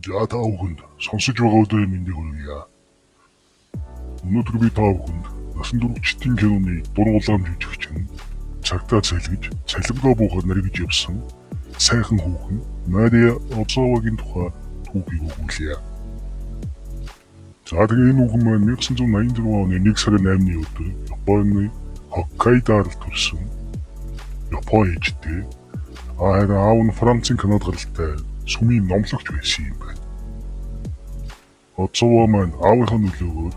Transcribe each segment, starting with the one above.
За та бүхэнд сонсож байгаа өдрийн мэндийг хүргье. Өнөөдөр би та бүхэнд насан туршидтын киноны дургуулам жүжигч нь цагтаа цайлгаж, цалингаа буухаар наригж явсан сайхан хүүхэн Мария Оцовагийн тухай түүхийг өгүүлье. За тэгээ энэ хүүхэн маань 1984 оны 1 сарын 8-ны өдөр Японы Хоккайдоор төрсөн Япон ээжтэй харин аав нь Францын Канад гаралтай сүмийн номлогч байсан юм байна. Оцова маань аавынхаа нөлөөгөөр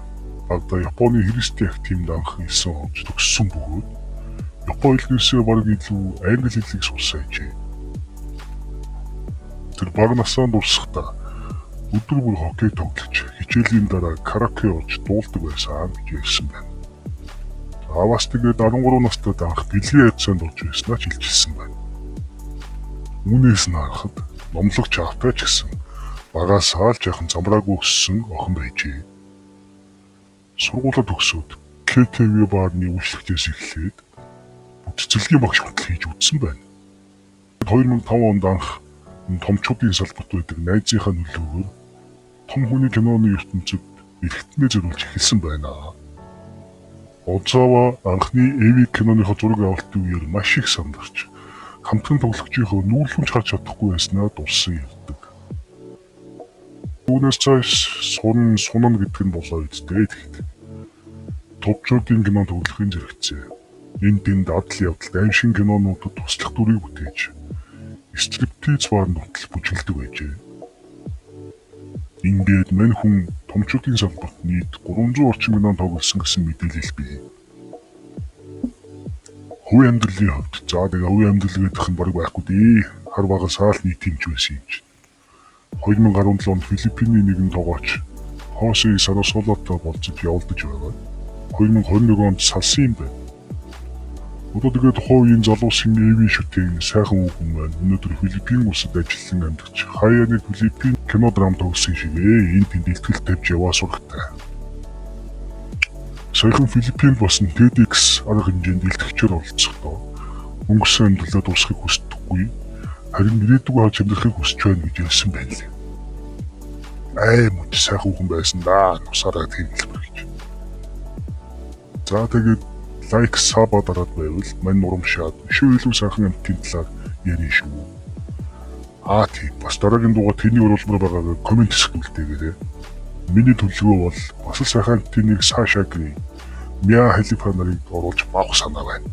багада Японы христийн активд анх хэлсэн онц төгссөн бөгөөд Япон хэлнээсээ бараг илүү англи хэлийг сурсан ажээ. Тэр бага насаа дурсахдаа өдөр бүр хоккей тоглож хичээлийн дараа караоке орж дуулдаг байсан гэж ярьсан байна. Ааваас тэгээд 13 настайд анх дэлхийн хязгаанд орж байснаа ч хэлчихсэн байна. Үүнээс нь харахад номлогч аавтай ч гэсэн багасаа л жаахан замраагүй өссөн охин байжээ. Сургуулаа төгсөөд КТВ баарны үйлчлэгчээс эхлээд бүтцэлгийн багш хүртэл хийж үзсэн байна. 2005 онд анх томчуудын салбарт байдаг найзынхаа нөлөөгөөр том хүний киноны ертөнцид эргэтнээ зориулж эхэлсэн байна. Оцова анхны Эви киноныхоо зураг авалтын үеэр маш их сандарч хамтран тоглогчийнхөө нүүрлэмж харж чадахгүй байснаа дурсан явдаг. Үүнээс цааш сунна гэдэг нь болоо үстэй тэгт. Товчуудын кино тоглохын зэрэгцээ. Энд тэнд адал явдалд аимшиг кинонуудад туслах дүрийг бүтээж стриптиз баарнд хүртэл бүжгэлдэг байжээ. Ингээд мань хүн томчуудын салбарт нийт 300 орчим кинон тоглосон гэсэн мэдээлэл бий. Хувийн амьдралын хувьд тэгээ хувийн амьдрал гэдэг нь бараг байхгүй дээ. Хар багасаа л нийт хэмж байсан юм чинь. 2017 онд Филиппиний нэгэн тоглогч Хосе Сарасолотой болцож явуулдаж байгаа. 2021 онд салсан юм байна. Одоо тэгээд тухайн залуусын Эви шүтэн сайхан хүүхэн маань өнөөдөр Филиппин улсад ажиллан амьдарч хаяаны Филиппин кино драм тоглосон шигээ энд тэнд ихтгэл тавьж яваа сургатай. Саяхан Филиппинд басан TEDx арга хэмжээнд илтгэгчээр оролцохдоо өнгөрсөн амьдралаа дуусгахыг хүсдэггүй харин ирээдүгөө хаж амьдрахыг хүсэж байна гэж хэлсэн байна лээ. Мөн сайхан хүн байсан даа нусаараа тийм хэлбэр гэж. За тэгээд лайк саба дараад байвал мань нурамшаад шүү илүү сайхан амтын талаар ярина шүү. Тийм бас дараагийн дугаар тэний уралмаар байгаагаар комент хэсэгт үлдээгээрэй. Миний төлөвлөгөө бол бас л сайхан амтын нэг Саша Грей Мя Халифа нарыг оруулж баах санаа байна.